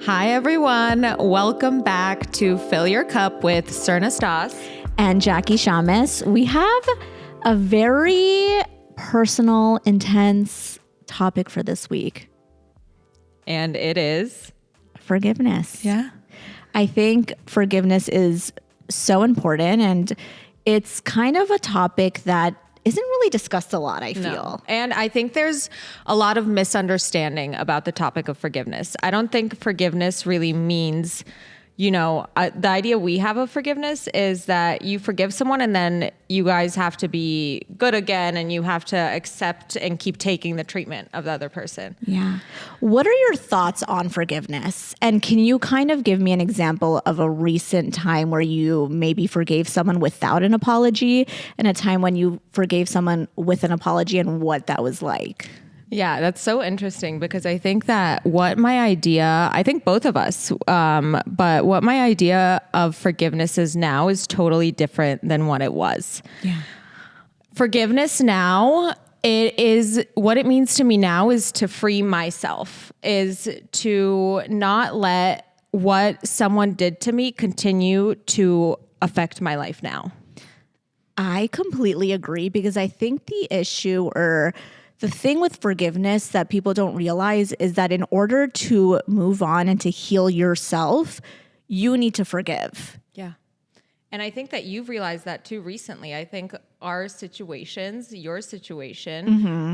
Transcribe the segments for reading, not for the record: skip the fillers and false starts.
Hi, everyone. Welcome back to Fill Your Cup with Srna and Jackie Shamus. We have a very personal, intense topic for this week. And it is forgiveness. Yeah. I think forgiveness is so important, and it's kind of a topic that isn't really discussed a lot, I feel. No. And I think there's a lot of misunderstanding about the topic of forgiveness. I don't think forgiveness really means, the idea we have of forgiveness is that you forgive someone and then you guys have to be good again and you have to accept and keep taking the treatment of the other person. Yeah. What are your thoughts on forgiveness? And can you kind of give me an example of a recent time where you maybe forgave someone without an apology and a time when you forgave someone with an apology and what that was like? Yeah, that's so interesting because I think that I think both of us, but what my idea of forgiveness is now is totally different than what it was. Yeah. Forgiveness now, what it means to me now is to free myself, is to not let what someone did to me continue to affect my life now. I completely agree because I think the issue or the thing with forgiveness that people don't realize is that in order to move on and to heal yourself, you need to forgive. Yeah. And I think that you've realized that too recently. I think your situation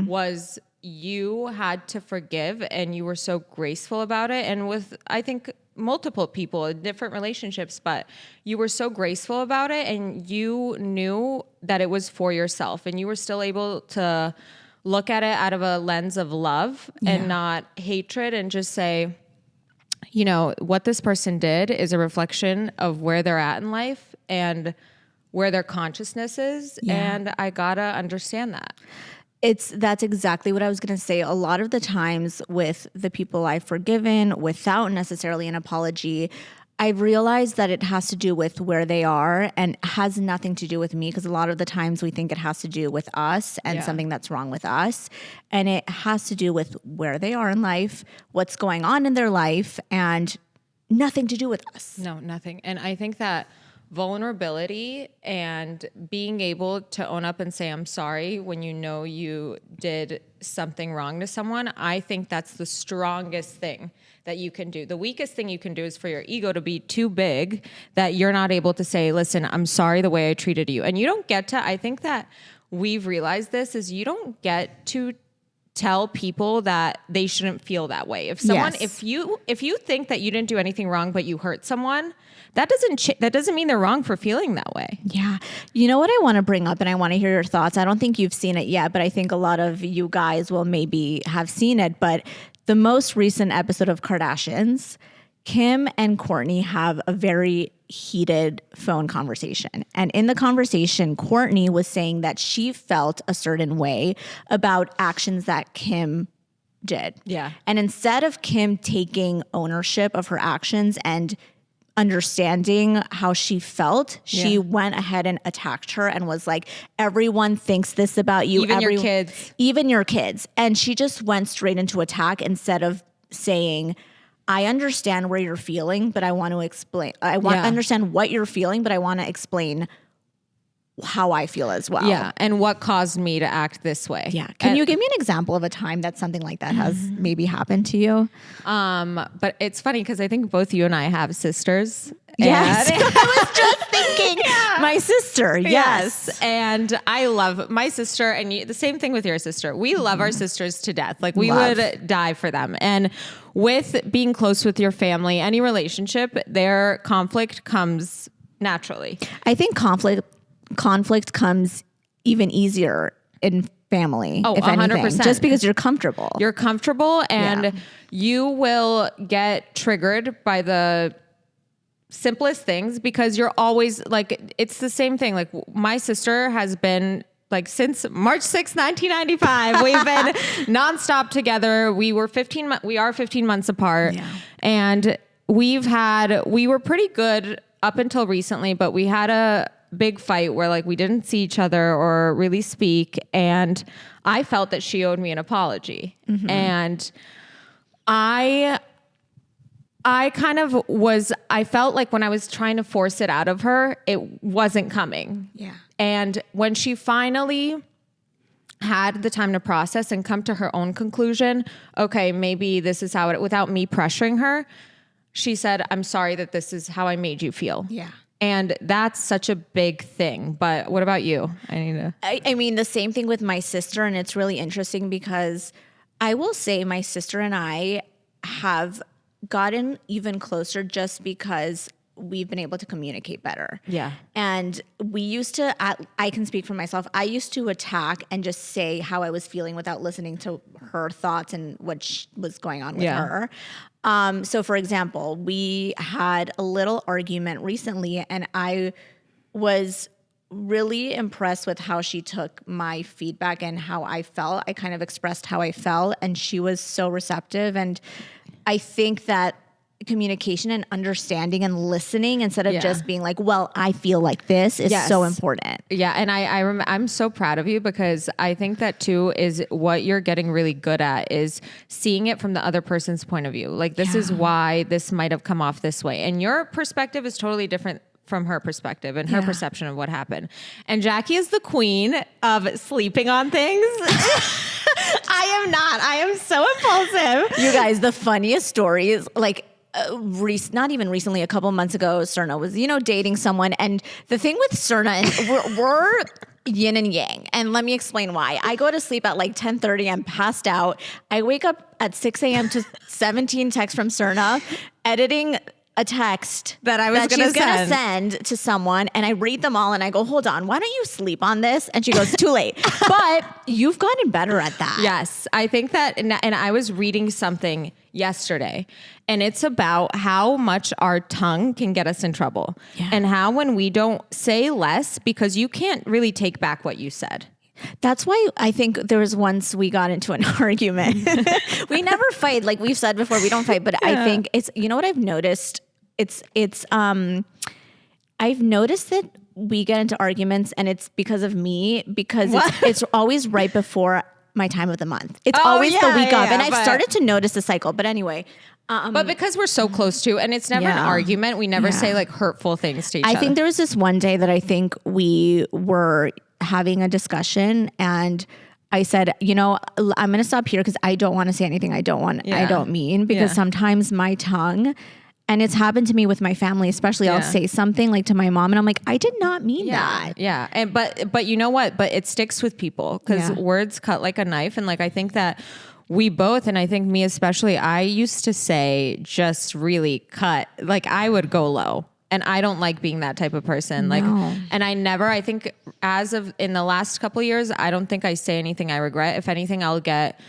was you had to forgive and you were so graceful about it. And with, I think, multiple people in different relationships, but you were so graceful about it and you knew that it was for yourself and you were still able to look at it out of a lens of love and not hatred and just say, what this person did is a reflection of where they're at in life and where their consciousness is. Yeah. And I gotta understand that. That's exactly what I was going to say. A lot of the times with the people I've forgiven without necessarily an apology, I've realized that it has to do with where they are and has nothing to do with me, because a lot of the times we think it has to do with us and something that's wrong with us. And it has to do with where they are in life, what's going on in their life, and nothing to do with us. No, nothing. And I think that vulnerability and being able to own up and say, I'm sorry when you know you did something wrong to someone, I think that's the strongest thing that you can do. The weakest thing you can do is for your ego to be too big that you're not able to say, listen, I'm sorry the way I treated you. And you don't get to, I think that we've realized this, is you don't get to tell people that they shouldn't feel that way. If someone, if you think that you didn't do anything wrong, but you hurt someone, that doesn't mean they're wrong for feeling that way. Yeah. You know what I want to bring up, and I want to hear your thoughts. I don't think you've seen it yet, but I think a lot of you guys will maybe have seen it. But the most recent episode of Kardashians, Kim and Kourtney have a very heated phone conversation. And in the conversation, Kourtney was saying that she felt a certain way about actions that Kim did. Yeah. And instead of Kim taking ownership of her actions and understanding how she felt, she went ahead and attacked her and was like, everyone thinks this about you. Even your kids. Even your kids. And she just went straight into attack instead of saying, I understand where you're feeling, but I want to explain. I understand what you're feeling, but I want to explain how I feel as well. Yeah. And what caused me to act this way. Yeah. Can you give me an example of a time that something like that has maybe happened to you? But it's funny because I think both you and I have sisters. Yes. I was just thinking my sister. Yes. And I love my sister, and the same thing with your sister. We love our sisters to death. Like we would die for them. And with being close with your family, any relationship, their conflict comes naturally. I think conflict comes even easier in family. Oh, if 100%. Anything, just because you're comfortable. You're comfortable and you will get triggered by the simplest things because you're always like, it's the same thing. Like my sister has been like since March 6th, 1995, we've been nonstop together. We are 15 months apart and we were pretty good up until recently, but we had a big fight where like we didn't see each other or really speak. And I felt that she owed me an apology. And I I felt like when I was trying to force it out of her, it wasn't coming. Yeah. And when she finally had the time to process and come to her own conclusion, okay, maybe this is how without me pressuring her, she said, I'm sorry that this is how I made you feel. Yeah. And that's such a big thing. But what about you? I mean, the same thing with my sister. And it's really interesting because I will say my sister and I have gotten even closer just because we've been able to communicate better. Yeah. And we used to, I can speak for myself, I used to attack and just say how I was feeling without listening to her thoughts and what was going on with her. So for example, we had a little argument recently and I was really impressed with how she took my feedback and how I felt. I kind of expressed how I felt and she was so receptive. And I think that communication and understanding and listening instead of just being like, well, I feel like this is so important. Yeah. And I'm so proud of you because I think that too is what you're getting really good at is seeing it from the other person's point of view. Like this is why this might have come off this way. And your perspective is totally different from her perspective and her perception of what happened. And Jackie is the queen of sleeping on things. I am not. I am so impulsive. You guys, the funniest story is like, not even recently, a couple months ago, Srna was, dating someone. And the thing with Srna, and we're yin and yang. And let me explain why. I go to sleep at like 10:30. I'm passed out. I wake up at 6 a.m. to 17 texts from Srna, editing a text that she's gonna send to someone, and I read them all and I go, hold on, why don't you sleep on this? And she goes, too late. But you've gotten better at that. Yes. I think that, and I was reading something yesterday, and it's about how much our tongue can get us in trouble. Yeah. And how when we don't say less, because you can't really take back what you said. That's why I think there was once we got into an argument. We never fight. Like we've said before, we don't fight. But I think it's, what I've noticed? I've noticed that we get into arguments and it's because of me, because it's always right before my time of the month. It's always the week of. And I've started to notice the cycle. But anyway. But because we're so close to, and it's never an argument, we never say like hurtful things to each other. I think there was this one day that I think we were having a discussion and I said, I'm going to stop here because I don't want to say anything I don't mean, because sometimes my tongue, and it's happened to me with my family, especially I'll say something like to my mom and I'm like, I did not mean that. Yeah. And, but you know what, but it sticks with people because words cut like a knife. And like, I think that we both, and I think me especially, I used to say just really cut, like I would go low. And I don't like being that type of person. Like, and I think as of in the last couple of years, I don't think I say anything I regret. If anything, I'll get,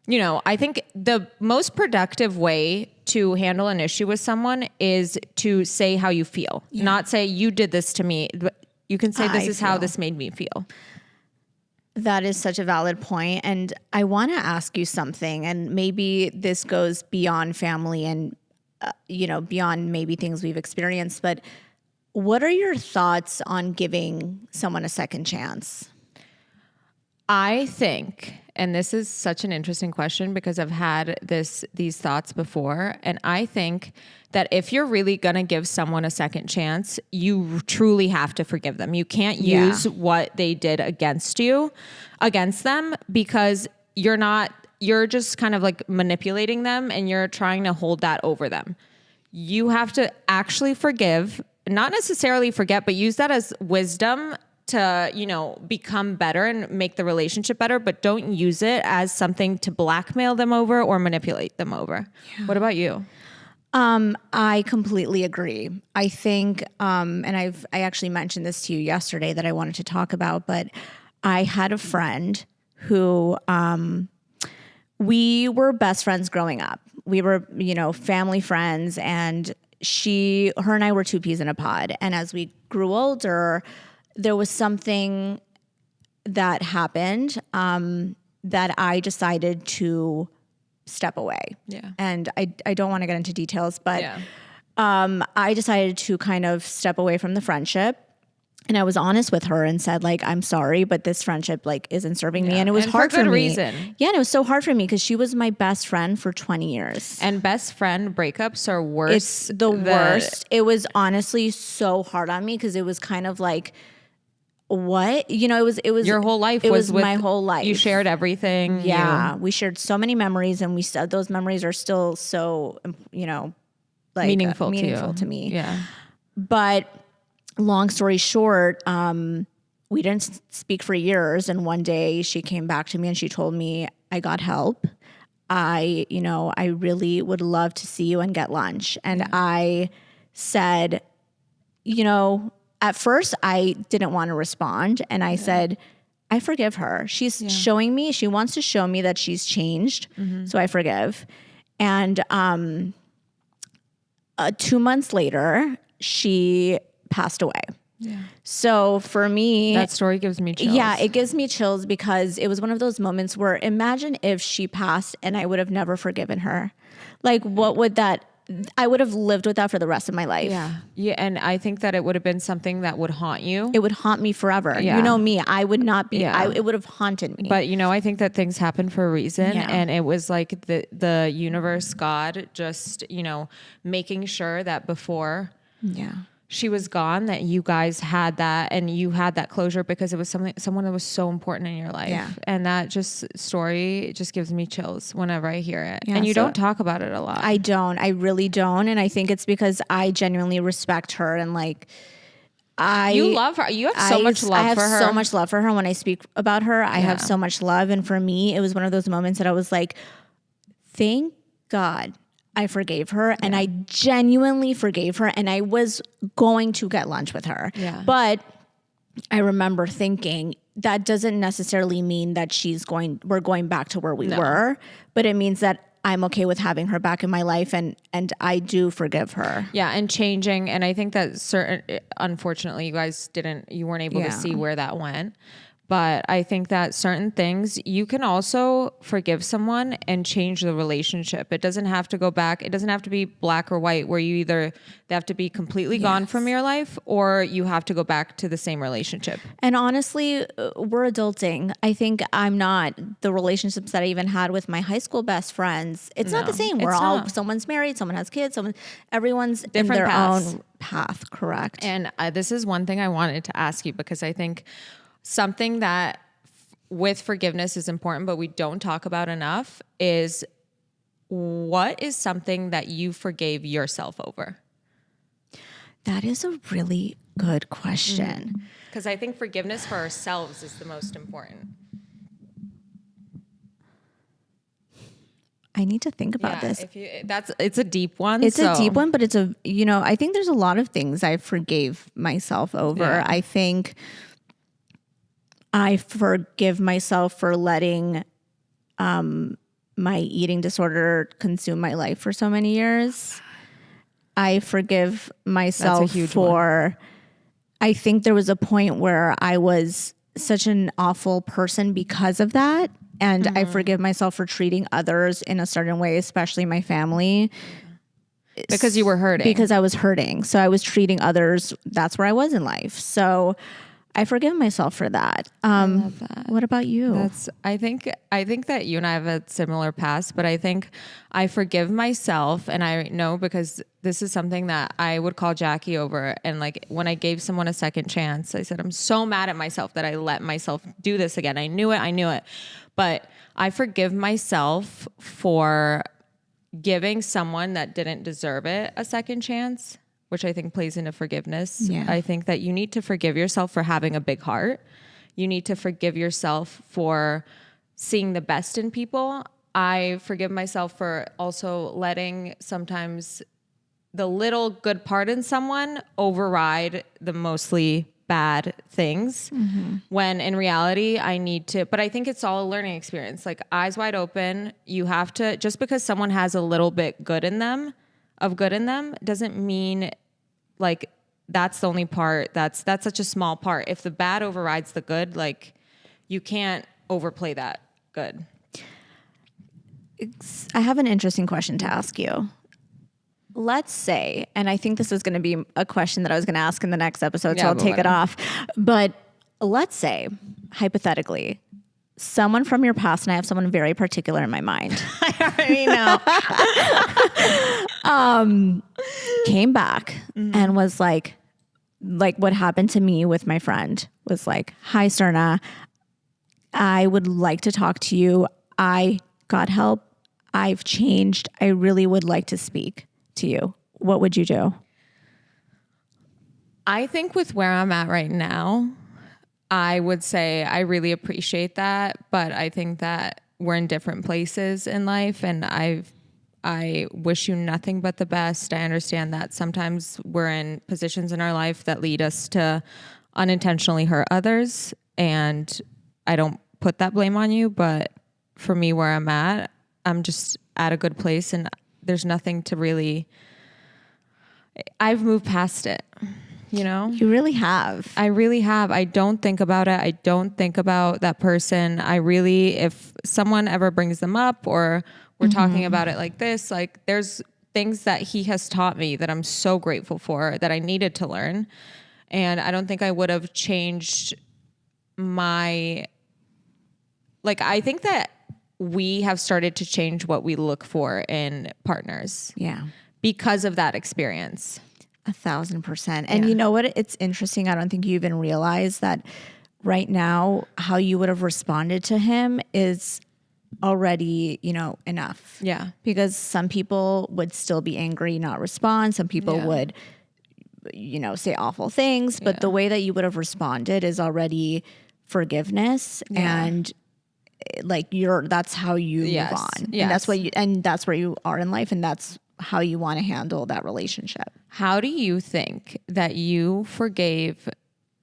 I think the most productive way to handle an issue with someone is to say how you feel, not say you did this to me. But you can say this is how this made me feel. That is such a valid point. And I want to ask you something, and maybe this goes beyond family and beyond maybe things we've experienced, but what are your thoughts on giving someone a second chance? I think, and this is such an interesting question because I've had these thoughts before, and I think that if you're really going to give someone a second chance, you truly have to forgive them. You can't use what they did against them, because you're just kind of like manipulating them and you're trying to hold that over them. You have to actually forgive, not necessarily forget, but use that as wisdom to, become better and make the relationship better, but don't use it as something to blackmail them over or manipulate them over. Yeah. What about you? I completely agree. I think, and I actually mentioned this to you yesterday that I wanted to talk about, but I had a friend who, we were best friends growing up. We were, family friends, and her and I were two peas in a pod. And as we grew older, there was something that happened that I decided to step away. Yeah. And I don't want to get into details, but I decided to kind of step away from the friendship. And I was honest with her and said, like, I'm sorry, but this friendship like isn't serving me. And it was And hard for good me. reason. Yeah, and it was so hard for me because she was my best friend for 20 years. And best friend breakups are worse. It's the worst. It was honestly so hard on me because it was kind of like, what? You know, it was your whole life. It was with, my whole life. You shared everything. Yeah, we shared so many memories, and we said those memories are still so, you know, like meaningful to me. Yeah. But long story short, we didn't speak for years. And one day she came back to me and she told me, I got help. I really would love to see you and get lunch. And I said, at first I didn't want to respond. And I said, I forgive her. She's showing me, she wants to show me that she's changed. So I forgive. And 2 months later, she passed away. Yeah. So for me, that story gives me chills. Yeah, it gives me chills because it was one of those moments where imagine if she passed and I would have never forgiven her. Like, what would that, I would have lived with that for the rest of my life. Yeah. Yeah. And I think that it would have been something that would haunt you. It would haunt me forever. Yeah. You know me, I would not be, it would have haunted me. But, I think that things happen for a reason. Yeah. And it was like the universe, God, just, making sure that before she was gone, that you guys had that and you had that closure because it was someone that was so important in your life. Yeah. And that story just gives me chills whenever I hear it. Yeah, and you don't talk about it a lot. I don't. I really don't. And I think it's because I genuinely respect her and like you love her. You have so much love for her. I have so much love for her. When I speak about her, I have so much love. And for me, it was one of those moments that I was like, thank God I forgave her, and I genuinely forgave her, and I was going to get lunch with her. Yeah. But I remember thinking that doesn't necessarily mean that we're going back to where we were, but it means that I'm okay with having her back in my life, and I do forgive her. Yeah, and changing, and I think that unfortunately, you weren't able to see where that went. But I think that certain things, you can also forgive someone and change the relationship. It doesn't have to go back. It doesn't have to be black or white where they have to be completely gone from your life, or you have to go back to the same relationship. And honestly, we're adulting. I think I'm not the relationships that I even had with my high school best friends. It's not the same. Someone's married, someone has kids, everyone's different in their own path. Correct. And this is one thing I wanted to ask you, because I think something that with forgiveness is important, but we don't talk about enough, is what is something that you forgave yourself over? That is a really good question. Because I think forgiveness for ourselves is the most important. I need to think about this. It's a deep one. It's a deep one, but I think there's a lot of things I forgave myself over. Yeah. I think I forgive myself for letting my eating disorder consume my life for so many years. I forgive myself for, I think there was a point where I was such an awful person because of that. And I forgive myself for treating others in a certain way, especially my family. Because you were hurting. Because I was hurting. So I was treating others. That's where I was in life. So I forgive myself for that. I love that. What about you? I think that you and I have a similar past, but I think I forgive myself, and I know because this is something that I would call Jackie over. And like when I gave someone a second chance, I said, I'm so mad at myself that I let myself do this again. I knew it. But I forgive myself for giving someone that didn't deserve it a second chance, which I think plays into forgiveness. Yeah. I think that you need to forgive yourself for having a big heart. You need to forgive yourself for seeing the best in people. I forgive myself for also letting sometimes the little good part in someone override the mostly bad things, when in reality I need to, but I think it's all a learning experience. Like eyes wide open, you have to, just because someone has a little bit good in them, doesn't mean like that's the only part. That's such a small part. If the bad overrides the good, like you can't overplay that good. I have an interesting question to ask you. let's say, and I think this is going to be a question that I was going to ask in the next episode, so Yeah, I'll but take it whatever. off. But let's say, hypothetically, someone from your past, and I have someone very particular in my mind, I already know. came back and was like what happened to me with my friend was like, hi, Srna, I would like to talk to you. I got help. I've changed. I really would like to speak to you. What would you do? I think with where I'm at right now, I would say I really appreciate that, but I think that we're in different places in life, and I wish you nothing but the best. I understand that sometimes we're in positions in our life that lead us to unintentionally hurt others, and I don't put that blame on you, but for me, where I'm at, I'm just at a good place, and there's nothing to really, I've moved past it, you know? You really have. I really have. I don't think about it. I don't think about that person. I really, if someone ever brings them up or we're talking about it like this, like there's things that he has taught me that I'm so grateful for that I needed to learn. And I don't think I would have changed I think that we have started to change what we look for in partners. Yeah. Because of that experience. 1,000%. And you know what? It's interesting. I don't think you even realize that right now, how you would have responded to him is already, enough. Yeah. Because some people would still be angry, not respond. Some people would, say awful things. But the way that you would have responded is already forgiveness and that's how you move on. Yes. And that's where you are in life, and that's how you want to handle that relationship. How do you think that you forgave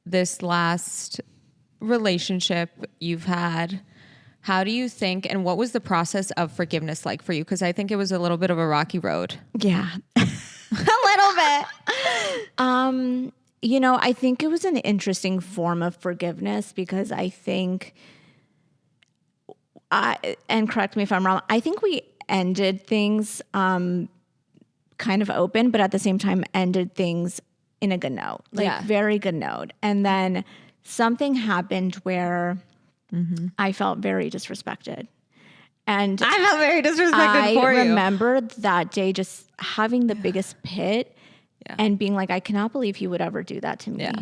this last relationship you've had? How do you think, and what was the process of forgiveness like for you? Because I think it was a little bit of a rocky road. Yeah. A little bit. I think it was an interesting form of forgiveness because I think, and correct me if I'm wrong, I think we ended things kind of open, but at the same time ended things in a good note, very good note. And then something happened where I felt very disrespected. And I felt very disrespected for you. I remember that day just having the biggest pit and being like, I cannot believe he would ever do that to me. Yeah.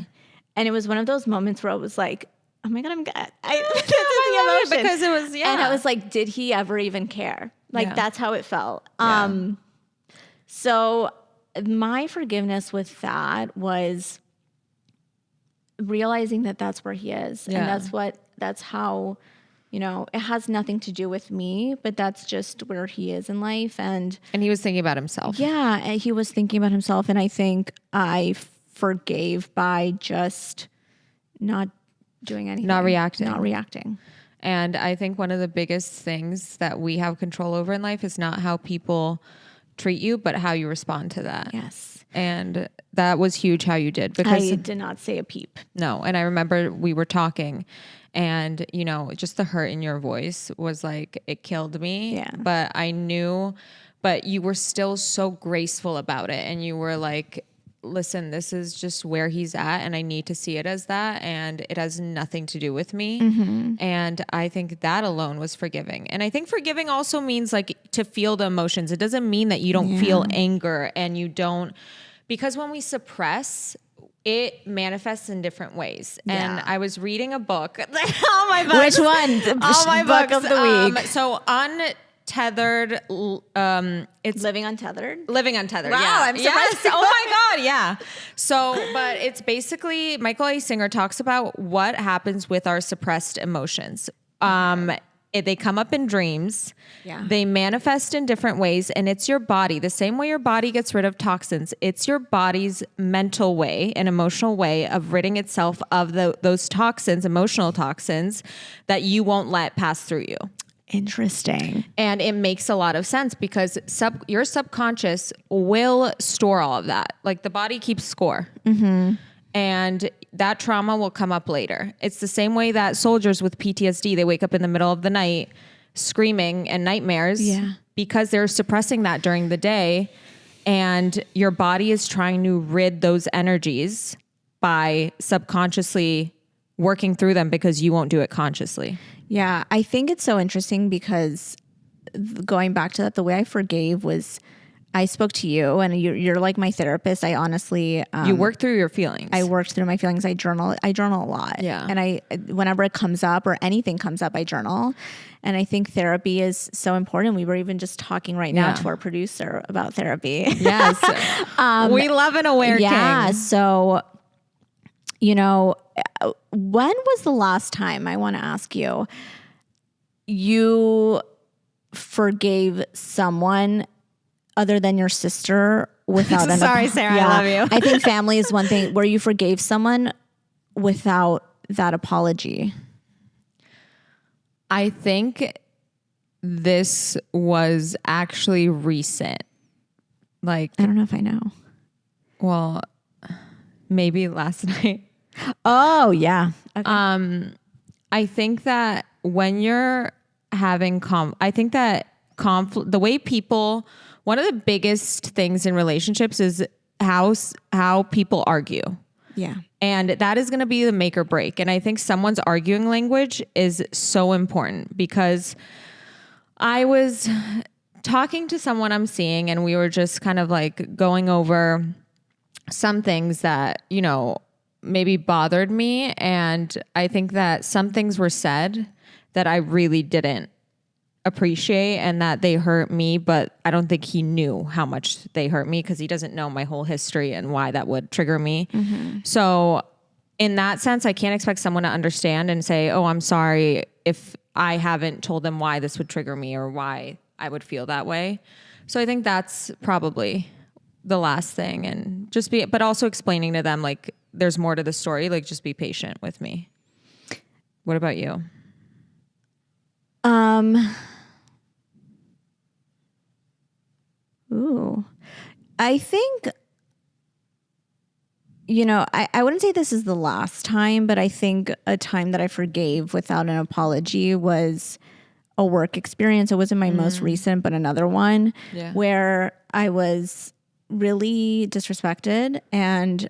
And it was one of those moments where I was like, oh my God, I'm good. This is the emotion. Because it was, And I was like, did he ever even care? That's how it felt. Yeah. So my forgiveness with that was realizing that that's where he is. And that's how, it has nothing to do with me, but that's just where he is in life. And he was thinking about himself. Yeah. And he was thinking about himself. And I think I forgave by just not doing anything. Not reacting. Not reacting. And I think one of the biggest things that we have control over in life is not how people treat you, but how you respond to that. Yes. And that was huge how you did. Because I did not say a peep. No. And I remember we were talking and, just the hurt in your voice was like, it killed me. Yeah. But I knew, but you were still so graceful about it. And you were like, listen, this is just where he's at and I need to see it as that. And it has nothing to do with me. Mm-hmm. And I think that alone was forgiving. And I think forgiving also means like to feel the emotions. It doesn't mean that you don't feel anger and you don't, because when we suppress, it manifests in different ways. Yeah. And I was reading a book. All my books. Which one? All my book books of the week. So Untethered, it's Living Untethered. Living Untethered. Wow, Yeah. I'm surprised. Yes. Oh my God. Yeah. So, but it's basically Michael A. Singer talks about what happens with our suppressed emotions. They come up in dreams. Yeah. They manifest in different ways, and it's your body. The same way your body gets rid of toxins, it's your body's mental way and emotional way of ridding itself of those toxins, emotional toxins that you won't let pass through you. Interesting. And it makes a lot of sense because your subconscious will store all of that. Like the body keeps score. Mm-hmm. And that trauma will come up later. It's the same way that soldiers with PTSD, they wake up in the middle of the night screaming and nightmares because they're suppressing that during the day. and your body is trying to rid those energies by subconsciously working through them because you won't do it consciously. Yeah, I think it's so interesting because going back to that, the way I forgave was I spoke to you, and you're like my therapist. I honestly, You work through your feelings. I worked through my feelings. I journal a lot. Yeah. And whenever it comes up or anything comes up, I journal. And I think therapy is so important. We were even just talking right now to our producer about therapy. Yes. We love an aware king. Yeah. So, when was the last time, I want to ask you, you forgave someone other than your sister without an Sorry, Sarah, I love you. I think family is one thing where you forgave someone without that apology. I think this was actually recent. Like, I don't know if I know. well, maybe last night. Oh, yeah. Okay. I think that when you're having I think that the way people, one of the biggest things in relationships is how people argue. Yeah. And that is going to be the make or break. And I think someone's arguing language is so important, because I was talking to someone I'm seeing, and we were just kind of like going over some things that, maybe bothered me. And I think that some things were said that I really didn't appreciate, and that they hurt me, but I don't think he knew how much they hurt me, because he doesn't know my whole history and why that would trigger me. Mm-hmm. So in that sense, I can't expect someone to understand and say, oh, I'm sorry, if I haven't told them why this would trigger me or why I would feel that way. So I think that's probably the last thing, and but also explaining to them, like, there's more to the story, like, just be patient with me. What about you? I think, I wouldn't say this is the last time, but I think a time that I forgave without an apology was a work experience. It wasn't my most recent, but another one where I was really disrespected. And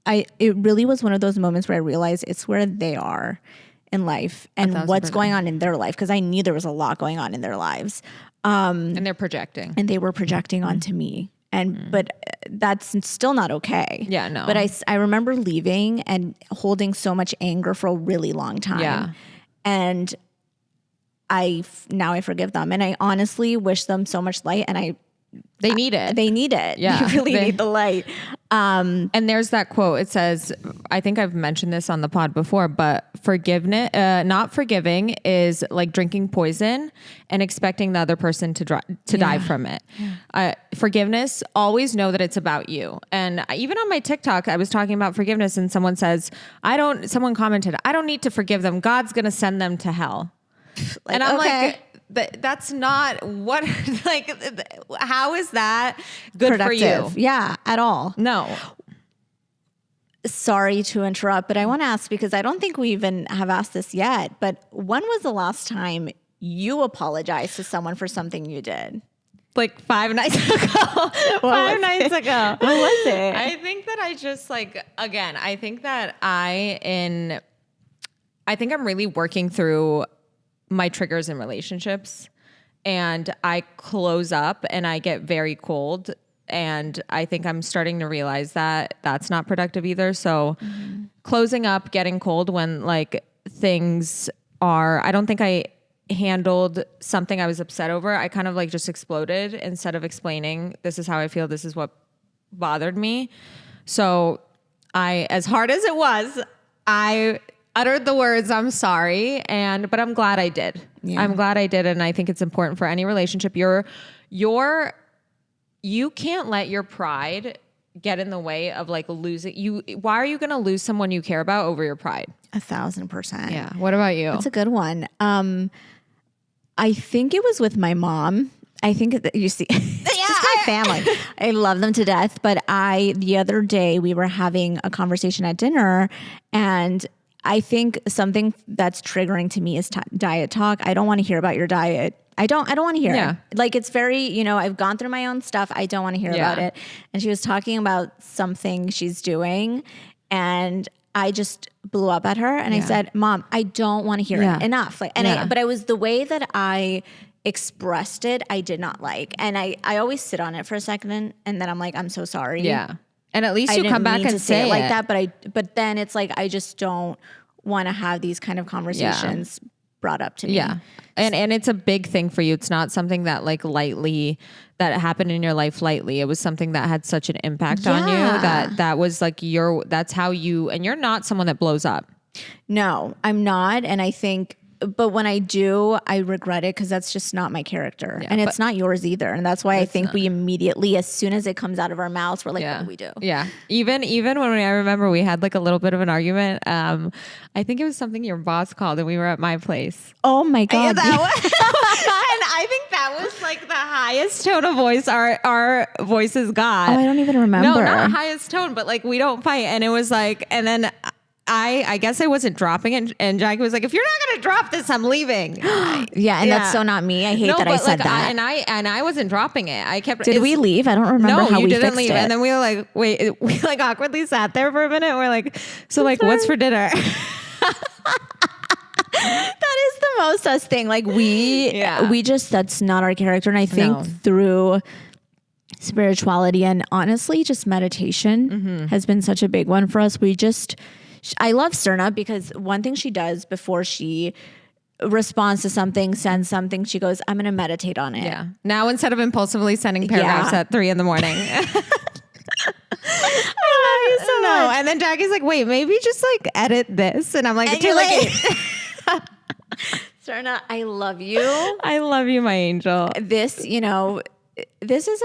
it really was one of those moments where I realized it's where they are in life and what's going on in their life, because I knew there was a lot going on in their lives. And they're projecting. And they were projecting onto me. But that's still not okay. Yeah, no. But I remember leaving and holding so much anger for a really long time. Yeah. And now I forgive them. And I honestly wish them so much light. And they need it. They need it. Yeah. They really need the light. And there's that quote. It says, I think I've mentioned this on the pod before, but forgiveness, not forgiving is like drinking poison and expecting the other person to die from it. Yeah. Forgiveness, always know that it's about you. And even on my TikTok, I was talking about forgiveness, and someone someone commented, I don't need to forgive them. God's going to send them to hell. And I'm like, that's not what, like, how is that good productive for you? Yeah, at all. No. Sorry to interrupt, but I want to ask, because I don't think we even have asked this yet, but when was the last time you apologized to someone for something you did? Like 5 nights ago. 5 nights ago. What was it? I think that I just I think that I think I'm really working through my triggers in relationships, and I close up and I get very cold, and I think I'm starting to realize that that's not productive either. So closing up, getting cold when things I don't think I handled something I was upset over. I kind of just exploded instead of explaining, this is how I feel, this is what bothered me. So as hard as it was, I uttered the words, I'm sorry. But I'm glad I did. Yeah. I'm glad I did. And I think it's important for any relationship. You can't let your pride get in the way of losing. Why are you going to lose someone you care about over your pride? 1,000%. Yeah. What about you? That's a good one. I think it was with my mom. I think that you see, it's just my family. I love them to death. But the other day we were having a conversation at dinner, and I think something that's triggering to me is diet talk. I don't want to hear about your diet. I don't want to hear Yeah. it. Like, it's very, I've gone through my own stuff. I don't want to hear about it. And she was talking about something she's doing, and I just blew up at her and I said, Mom, I don't want to hear it. Enough. Like, but it was the way that I expressed it, I did not like. And I always sit on it for a second and then I'm like, I'm so sorry. Yeah. And at least I you didn't come back mean and to say it like it. that. But then it's like, I just don't want to have these kind of conversations brought up to me. Yeah. And it's a big thing for you. It's not something that like that happened in your life lightly. It was something that had such an impact on you that was like that's how you, and you're not someone that blows up. No, I'm not. And I think, but when I do, I regret it because that's just not my character. And it's not yours either. And that's why I think we immediately, as soon as it comes out of our mouths, we're like, what do we do? Yeah. Even when I remember we had like a little bit of an argument. I think it was something your boss called and we were at my place. Oh my God. And I think that was like the highest tone of voice our voices got. Oh, I don't even remember. No, not highest tone, but like we don't fight. And it was like, and then I guess I wasn't dropping it, and Jackie was like, "If you're not going to drop this, I'm leaving." That's so not me. I hate that I said that. I wasn't dropping it. I kept. Did we leave? I don't remember how we didn't fixed leave. it. And then we were like, wait, we like awkwardly sat there for a minute. We're like, so like, what's for dinner? That is the most us thing. Like we just, that's not our character. And I think through spirituality and honestly, just meditation has been such a big one for us. I love Srna because one thing she does before she responds to something, sends something, she goes, I'm going to meditate on it. Yeah. Now instead of impulsively sending paragraphs at 3 a.m. I love you so much. And then Jackie's like, wait, maybe just like edit this. And I'm like, too late. Srna, I love you. I love you, my angel. This is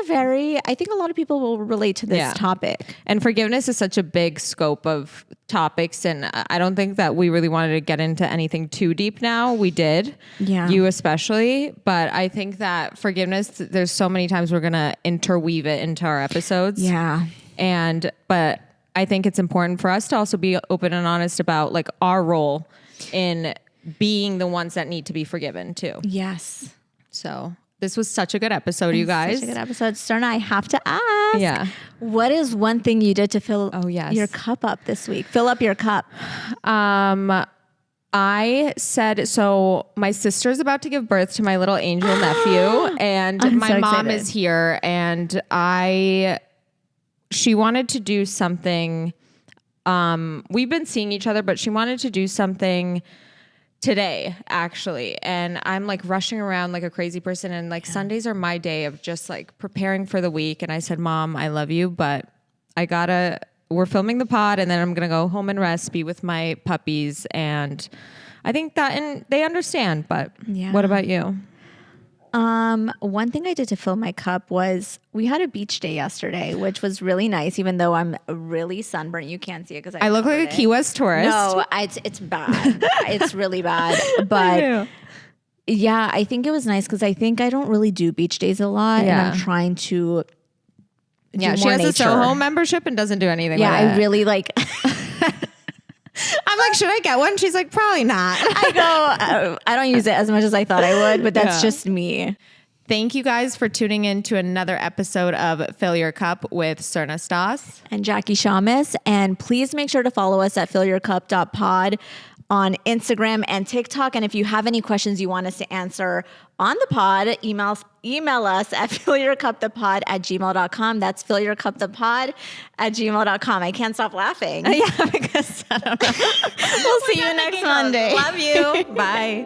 I think a lot of people will relate to this topic. And forgiveness is such a big scope of topics. And I don't think that we really wanted to get into anything too deep now. We did. Yeah. You especially. But I think that forgiveness, there's so many times we're going to interweave it into our episodes. Yeah. But I think it's important for us to also be open and honest about like our role in being the ones that need to be forgiven too. Yes. So this was such a good episode, you guys. Such a good episode. Srna, I have to ask. Yeah. What is one thing you did to fill your cup up this week? Fill up your cup. I said, so my sister's about to give birth to my little angel nephew and my mom is here and she wanted to do something. We've been seeing each other, but she wanted to do something today actually, and I'm like rushing around like a crazy person, and like Sundays are my day of just like preparing for the week. And I said, Mom, I love you, but we're filming the pod and then I'm gonna go home and rest, be with my puppies. And I think that, and they understand, but what about you? One thing I did to fill my cup was we had a beach day yesterday, which was really nice, even though I'm really sunburnt. You can't see it because I look like a Key West tourist. No, it's bad. It's really bad. But yeah, I think it was nice because I think I don't really do beach days a lot, and I'm trying to do more she has nature. a Soho membership and doesn't do anything with it. I really like... I'm like, should I get one? She's like, probably not. I go, I don't use it as much as I thought I would, but that's just me. Thank you guys for tuning in to another episode of Fill Your Cup with Srna Stas and Jackie Shamus. And please make sure to follow us at fillyourcup.pod on Instagram and TikTok. And if you have any questions you want us to answer on the pod, email us at fillyourcupthepod@gmail.com. That's fillyourcupthepod@gmail.com. I can't stop laughing. Yeah, because I don't know. We'll see you next Monday. Love you. Bye.